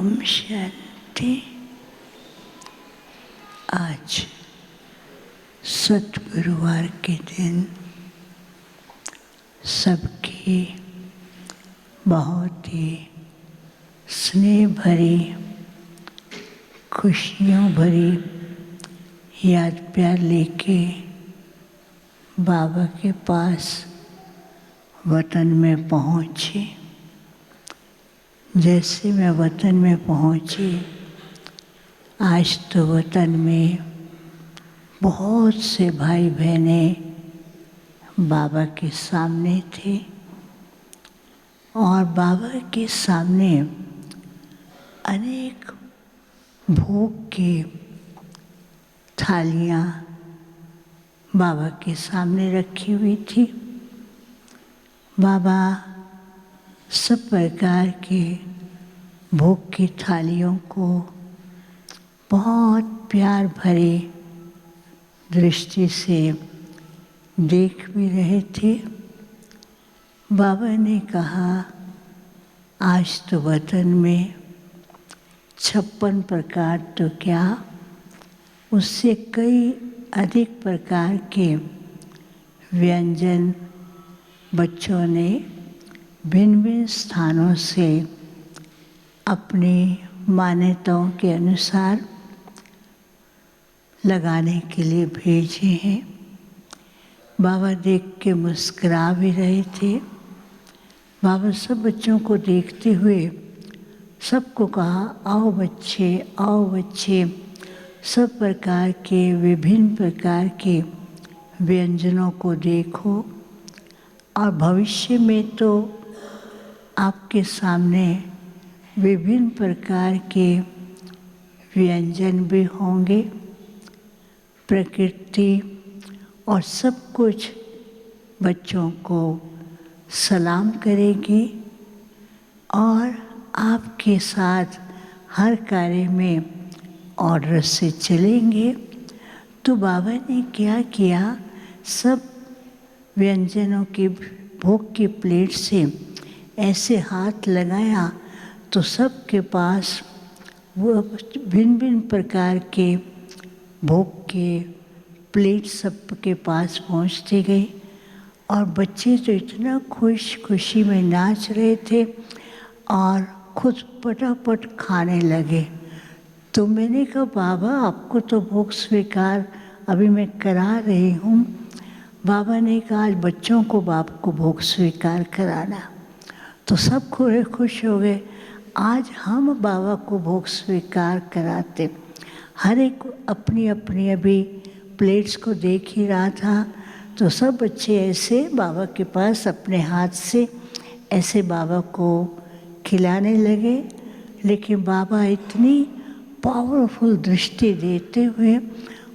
ओम शांति। आज सतगुरुवार के दिन सबकी बहुत ही स्नेह भरी, खुशियों भरी याद प्यार लेके बाबा के पास वतन में पहुँची। जैसे मैं वतन में पहुँची, आज तो वतन में बहुत से भाई बहनें बाबा के सामने थे और बाबा के सामने अनेक भोग की थालियाँ बाबा के सामने रखी हुई थी। बाबा सब प्रकार के भोग की थालियों को बहुत प्यार भरी दृष्टि से देख भी रहे थे। बाबा ने कहा, आज तो वतन में 56 प्रकार तो क्या, उससे कई अधिक प्रकार के व्यंजन बच्चों ने भिन्न भिन्न स्थानों से अपनी मान्यताओं के अनुसार लगाने के लिए भेजे हैं। बाबा देख के मुस्कुरा भी रहे थे। बाबा सब बच्चों को देखते हुए सबको कहा, आओ बच्चे, आओ बच्चे, सब प्रकार के विभिन्न प्रकार के व्यंजनों को देखो और भविष्य में तो आपके सामने विभिन्न प्रकार के व्यंजन भी होंगे। प्रकृति और सब कुछ बच्चों को सलाम करेगी और आपके साथ हर कार्य में ऑर्डर से चलेंगे। तो बाबा ने क्या किया, सब व्यंजनों की भोग की प्लेट से ऐसे हाथ लगाया तो सबके पास वो भिन्न भिन्न प्रकार के भोग के प्लेट सबके पास पहुंचते गए और बच्चे तो इतना खुशी में नाच रहे थे और खुद पटापट खाने लगे। तो मैंने कहा, बाबा आपको तो भोग स्वीकार अभी मैं करा रही हूँ। बाबा ने कहा, आज बच्चों को बाप को भोग स्वीकार कराना। तो सब खुश हो गए, आज हम बाबा को भोग स्वीकार कराते। हर एक अपनी अपनी अभी प्लेट्स को देख ही रहा था। तो सब बच्चे ऐसे बाबा के पास अपने हाथ से ऐसे बाबा को खिलाने लगे। लेकिन बाबा इतनी पावरफुल दृष्टि देते हुए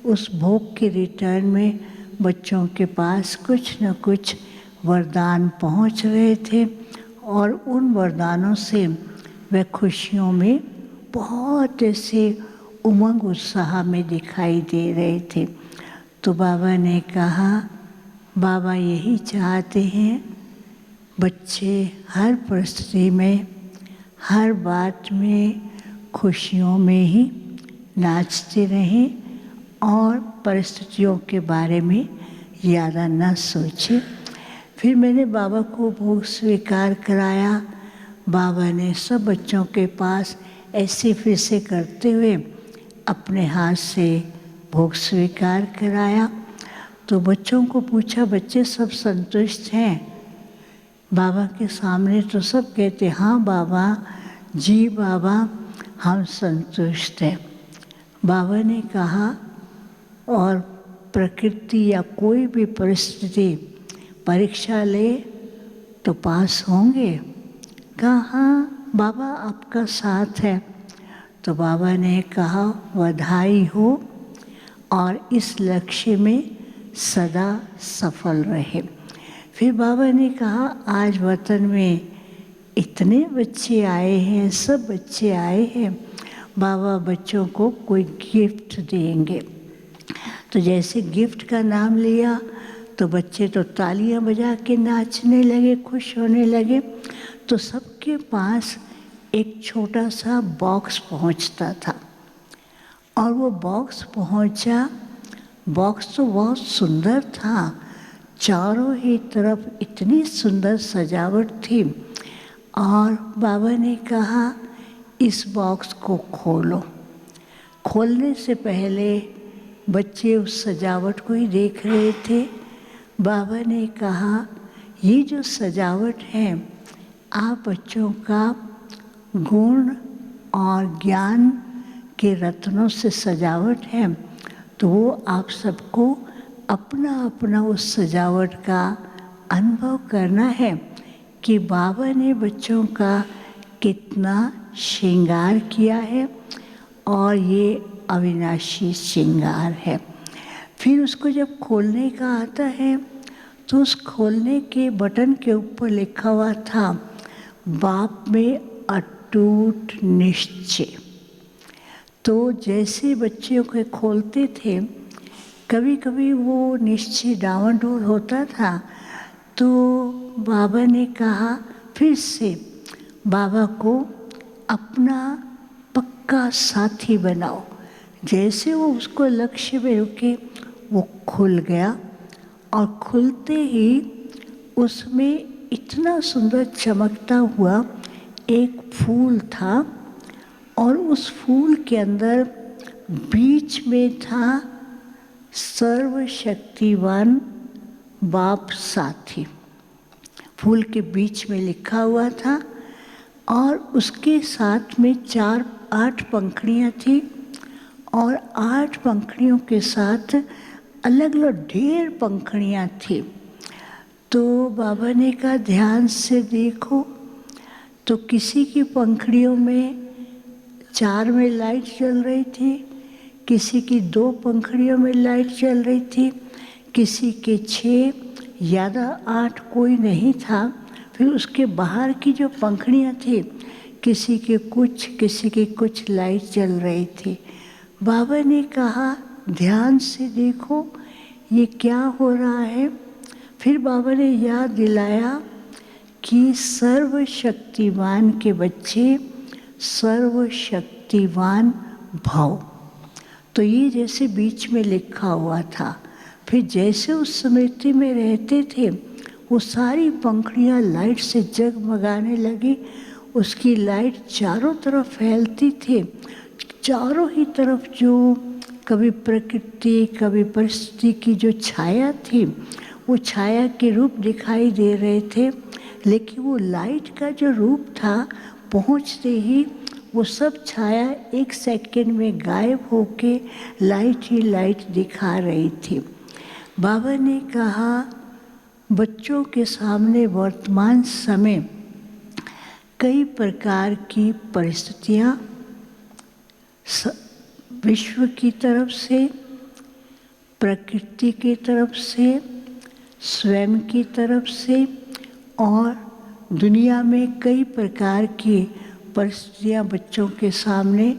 उस भोग के रिटर्न में बच्चों के पास कुछ न कुछ वरदान पहुंच रहे थे और उन वरदानों से वे खुशियों में बहुत ऐसे उमंग उत्साह में दिखाई दे रहे थे। तो बाबा ने कहा, बाबा यही चाहते हैं बच्चे हर परिस्थिति में, हर बात में खुशियों में ही नाचते रहें और परिस्थितियों के बारे में ज़्यादा न सोचें। फिर मैंने बाबा को भोग स्वीकार कराया। बाबा ने सब बच्चों के पास ऐसे फिर से करते हुए अपने हाथ से भोग स्वीकार कराया। तो बच्चों को पूछा, बच्चे सब संतुष्ट हैं? बाबा के सामने तो सब कहते, हाँ बाबा, जी बाबा, हम संतुष्ट हैं। बाबा ने कहा, और प्रकृति या कोई भी परिस्थिति परीक्षा ले तो पास होंगे? कहा, हाँ बाबा आपका साथ है। तो बाबा ने कहा, बधाई हो और इस लक्ष्य में सदा सफल रहे। फिर बाबा ने कहा, आज वतन में इतने बच्चे आए हैं, सब बच्चे आए हैं, बाबा बच्चों को कोई गिफ्ट देंगे। तो जैसे गिफ्ट का नाम लिया तो बच्चे तो तालियां बजा के नाचने लगे, खुश होने लगे। तो सबके पास एक छोटा सा बॉक्स पहुंचता था और वो बॉक्स पहुंचा। बॉक्स तो बहुत सुंदर था, चारों ही तरफ इतनी सुंदर सजावट थी। और बाबा ने कहा इस बॉक्स को खोलो। खोलने से पहले बच्चे उस सजावट को ही देख रहे थे। बाबा ने कहा ये जो सजावट है आप बच्चों का गुण और ज्ञान के रत्नों से सजावट है, तो वो आप सबको अपना अपना उस सजावट का अनुभव करना है कि बाबा ने बच्चों का कितना श्रृंगार किया है और ये अविनाशी श्रृंगार है। फिर उसको जब खोलने का आता है तो उस खोलने के बटन के ऊपर लिखा हुआ था बाप में अटूट निश्चय। तो जैसे बच्चों के खोलते थे कभी कभी वो निश्चय डावाडोल होता था, तो बाबा ने कहा फिर से बाबा को अपना पक्का साथी बनाओ। जैसे वो उसको लक्ष्य में रुके वो खुल गया और खुलते ही उसमें इतना सुंदर चमकता हुआ एक फूल था और उस फूल के अंदर बीच में था सर्वशक्तिवान बाप साथी। फूल के बीच में लिखा हुआ था और उसके साथ में 8 पंखुड़ियाँ थी और 8 पंखुड़ियों के साथ अलग अलग ढेर पंखुड़ियाँ थी। तो बाबा ने कहा ध्यान से देखो, तो किसी की पंखुड़ियों में 4 में लाइट जल रही थी, किसी की 2 पंखुड़ियों में लाइट जल रही थी, किसी के 6 या 8 कोई नहीं था। फिर उसके बाहर की जो पंखुड़ियाँ थी किसी के कुछ लाइट जल रही थी। बाबा ने कहा ध्यान से देखो ये क्या हो रहा है। फिर बाबा ने याद दिलाया कि सर्वशक्तिवान के बच्चे सर्वशक्तिवान भव। तो ये जैसे बीच में लिखा हुआ था, फिर जैसे उस स्मृति में रहते थे वो सारी पंखुड़ियाँ लाइट से जगमगाने लगी। उसकी लाइट चारों तरफ फैलती थी, चारों ही तरफ जो कभी प्रकृति कभी परिस्थिति की जो छाया थी वो छाया के रूप दिखाई दे रहे थे, लेकिन वो लाइट का जो रूप था पहुँचते ही वो सब छाया 1 सेकंड में गायब होके लाइट ही लाइट दिखा रही थी। बाबा ने कहा बच्चों के सामने वर्तमान समय कई प्रकार की परिस्थितियाँ विश्व की तरफ से, प्रकृति की तरफ से, स्वयं की तरफ से और दुनिया में कई प्रकार की परिस्थितियाँ बच्चों के सामने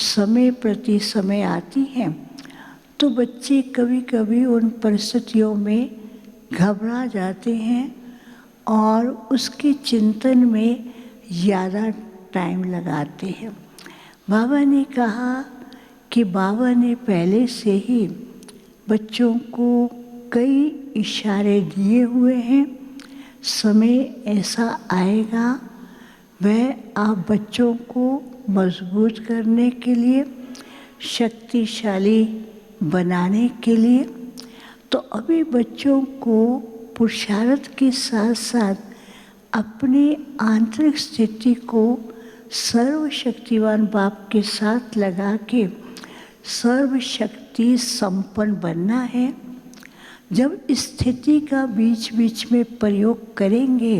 समय प्रति समय आती हैं। तो बच्चे कभी कभी उन परिस्थितियों में घबरा जाते हैं और उसके चिंतन में ज़्यादा टाइम लगाते हैं। बाबा ने कहा कि बाबा ने पहले से ही बच्चों को कई इशारे दिए हुए हैं, समय ऐसा आएगा वह आप बच्चों को मजबूत करने के लिए, शक्तिशाली बनाने के लिए। तो अभी बच्चों को पुरुषार्थ के साथ साथ अपनी आंतरिक स्थिति को सर्वशक्तिवान बाप के साथ लगा के सर्वशक्ति संपन्न बनना है। जब स्थिति का बीच बीच में प्रयोग करेंगे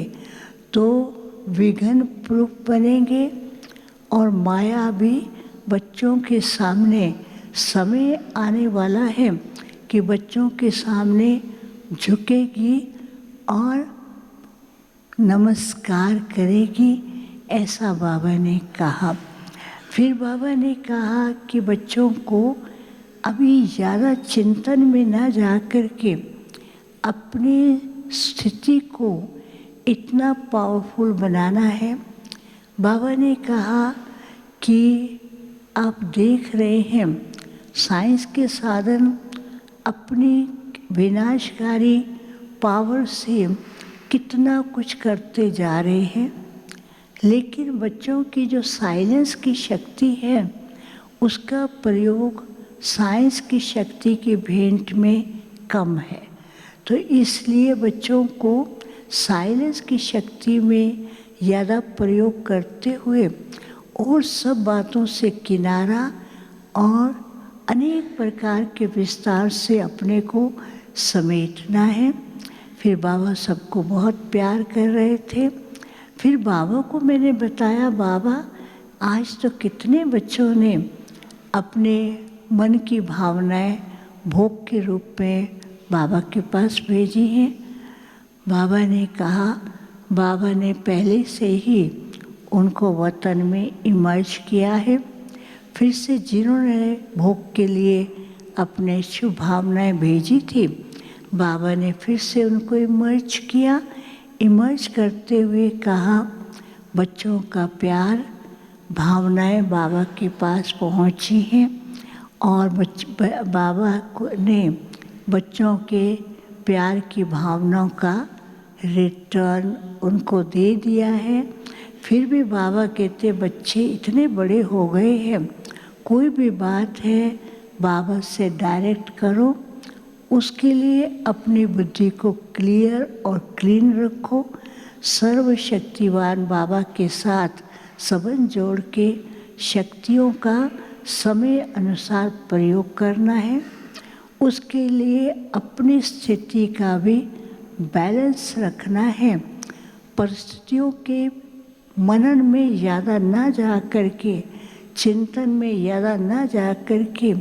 तो विघ्न प्रूफ बनेंगे और माया भी बच्चों के सामने समय आने वाला है कि बच्चों के सामने झुकेगी और नमस्कार करेगी, ऐसा बाबा ने कहा। फिर बाबा ने कहा कि बच्चों को अभी ज़्यादा चिंतन में ना जा कर के अपनी स्थिति को इतना पावरफुल बनाना है, बाबा ने कहा कि आप देख रहे हैं साइंस के साधन अपनी विनाशकारी पावर से कितना कुछ करते जा रहे हैं, लेकिन बच्चों की जो साइलेंस की शक्ति है उसका प्रयोग साइंस की शक्ति की भेंट में कम है। तो इसलिए बच्चों को साइलेंस की शक्ति में ज़्यादा प्रयोग करते हुए और सब बातों से किनारा और अनेक प्रकार के विस्तार से अपने को समेटना है। फिर बाबा सबको बहुत प्यार कर रहे थे। फिर बाबा को मैंने बताया, बाबा आज तो कितने बच्चों ने अपने मन की भावनाएं भोग के रूप में बाबा के पास भेजी हैं। बाबा ने कहा, बाबा ने पहले से ही उनको वतन में इमर्ज किया है। फिर से जिन्होंने भोग के लिए अपने शुभ भावनाएं भेजी थी, बाबा ने फिर से उनको इमर्ज किया। इमर्ज करते हुए कहा, बच्चों का प्यार भावनाएं बाबा के पास पहुंची हैं और बाबा ने बच्चों के प्यार की भावनाओं का रिटर्न उनको दे दिया है। फिर भी बाबा कहते बच्चे इतने बड़े हो गए हैं, कोई भी बात है बाबा से डायरेक्ट करो, उसके लिए अपनी बुद्धि को क्लियर और क्लीन रखो। सर्वशक्तिवान बाबा के साथ संबंध जोड़ के शक्तियों का समय अनुसार प्रयोग करना है। उसके लिए अपनी स्थिति का भी बैलेंस रखना है। परिस्थितियों के मनन में ज़्यादा ना जा कर के, चिंतन में ज़्यादा ना जा कर के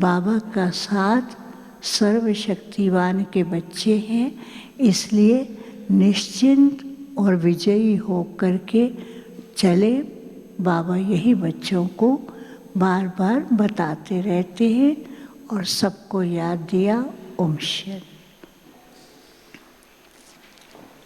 बाबा का साथ सर्वशक्तिवान के बच्चे हैं, इसलिए निश्चिंत और विजयी हो कर के चले। बाबा यही बच्चों को बार बार बताते रहते हैं और सबको याद दिया। ओम शांति।